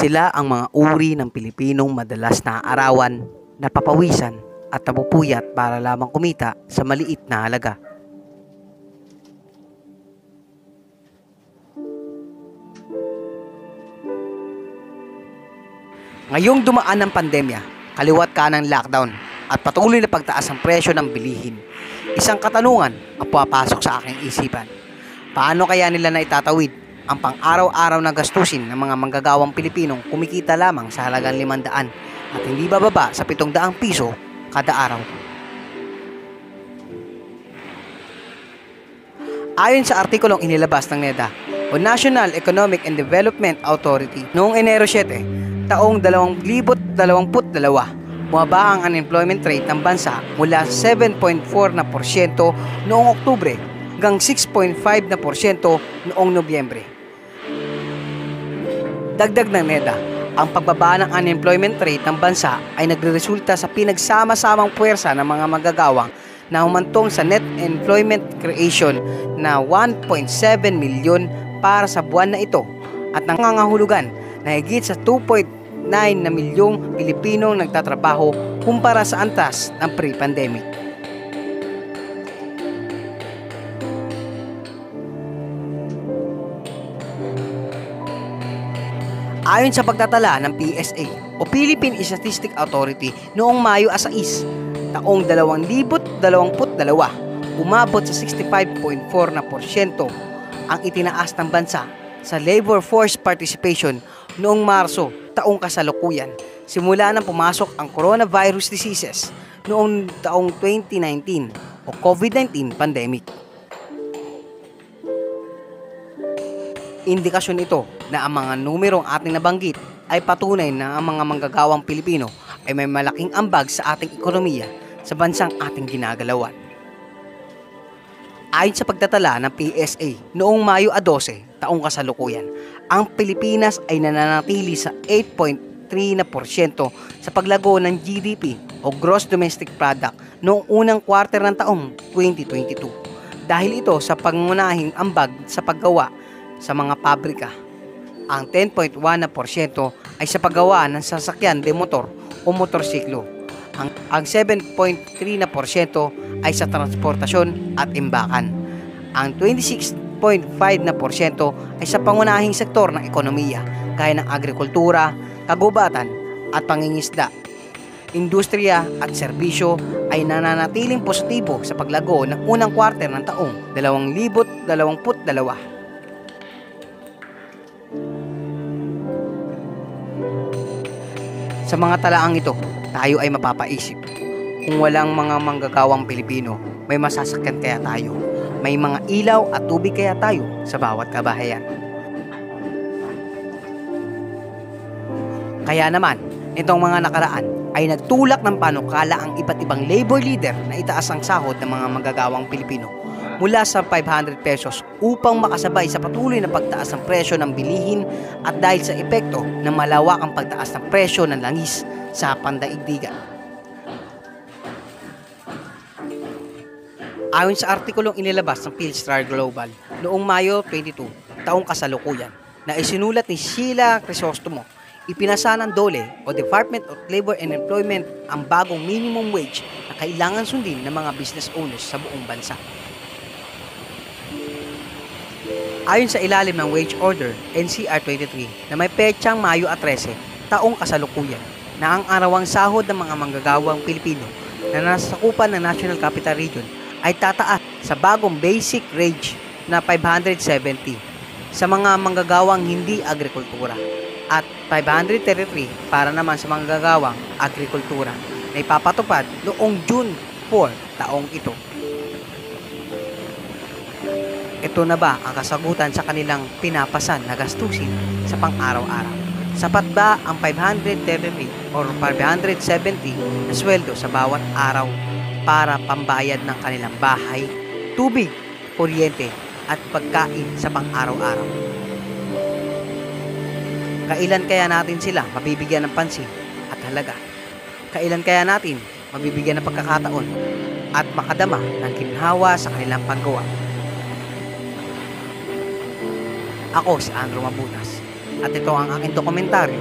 Sila ang mga uri ng Pilipinong madalas naaarawan, napapawisan at napupuyat para lamang kumita sa maliit na halaga. Ngayong dumaan ng pandemya, kaliwat kanang lockdown at patuloy na pagtaas ng presyo ng bilihin, isang katanungan ang pumapasok sa aking isipan. Paano kaya nila naitatawid ang pang-araw-araw na gastusin ng mga manggagawang Pilipinong kumikita lamang sa halagang 500 at hindi bababa sa 700 piso kada araw? Ayon sa artikulong inilabas ng NEDA o National Economic and Development Authority noong Enero 7, taong 2022, bumaba ang unemployment rate ng bansa mula 7.4% noong Oktubre hanggang 6.5% noong Nobyembre. Dagdag ng NEDA, ang pagbaba ng unemployment rate ng bansa ay nagresulta sa pinagsama-samang puwersa ng mga manggagawang na humantong sa net employment creation na 1.7 milyon para sa buwan na ito at nangangahulugan na higit sa 2.9 na milyong Pilipinong nagtatrabaho kumpara sa antas ng pre-pandemic. Ayon sa pagtatala ng PSA o Philippine Statistics Authority noong Mayo 6, taong 2022, umabot sa 65.4% ang itinaas ng bansa sa labor force participation noong Marso taong kasalukuyan simula nang pumasok ang coronavirus diseases noong taong 2019 o COVID-19 pandemic. Indikasyon ito na ang mga numerong ating nabanggit ay patunay na ang mga manggagawang Pilipino ay may malaking ambag sa ating ekonomiya sa bansang ating ginagalawan. Ayon sa pagtatala ng PSA noong Mayo 12, taong kasalukuyan, ang Pilipinas ay nananatili sa 8.3% sa paglago ng GDP o Gross Domestic Product noong unang quarter ng taong 2022 dahil ito sa pangunahing ambag sa paggawa sa mga pabrika. Ang 10.1% ay sa paggawa ng sasakyan de motor o motorsiklo. Ang 7.3% ay sa transportasyon at imbakan. Ang 26.5% ay sa pangunahing sektor ng ekonomiya gaya ng agrikultura, kagubatan at pangingisda. Industriya at serbisyo ay nananatiling positibo sa paglago ng unang quarter ng taong 2022. Sa mga talaang ito, tayo ay mapapaisip, kung walang mga manggagawang Pilipino, may masasakyan kaya tayo? May mga ilaw at tubig kaya tayo sa bawat kabahayan? Kaya naman, itong mga nakaraan ay nagtulak ng panukala ang iba't ibang labor leader na itaas ang sahod ng mga manggagawang Pilipino mula sa 500 pesos upang makasabay sa patuloy na pagtaas ng presyo ng bilihin at dahil sa epekto ng malawakang pagtaas ng presyo ng langis sa pandaigdigan. Ayon sa artikulong inilabas ng Philstar Global noong Mayo 22, taong kasalukuyan, na isinulat ni Sheila Crisostomo, ipinasa ng DOLE o Department of Labor and Employment ang bagong minimum wage na kailangan sundin ng mga business owners sa buong bansa. Ayon sa ilalim ng Wage Order NCR 23 na may petsang Mayo 13, taong kasalukuyan, na ang arawang sahod ng mga manggagawang Pilipino na nasasakupan ng National Capital Region ay tataas sa bagong basic wage na 570 sa mga manggagawang hindi agrikultura at 533 para naman sa manggagawang agrikultura na ipapatupad noong June 4 taong ito. Ito na ba ang kasagutan sa kanilang pinapasan na gastusin sa pang-araw-araw? Sapat ba ang 533 or 570 na sweldo sa bawat araw para pambayad ng kanilang bahay, tubig, kuryente at pagkain sa pang-araw-araw? Kailan kaya natin sila mabibigyan ng pansin at halaga? Kailan kaya natin mabibigyan ng pagkakataon at makadama ng ginhawa sa kanilang paggawa? Ako si Andrew Mabutas at ito ang aking dokumentaryo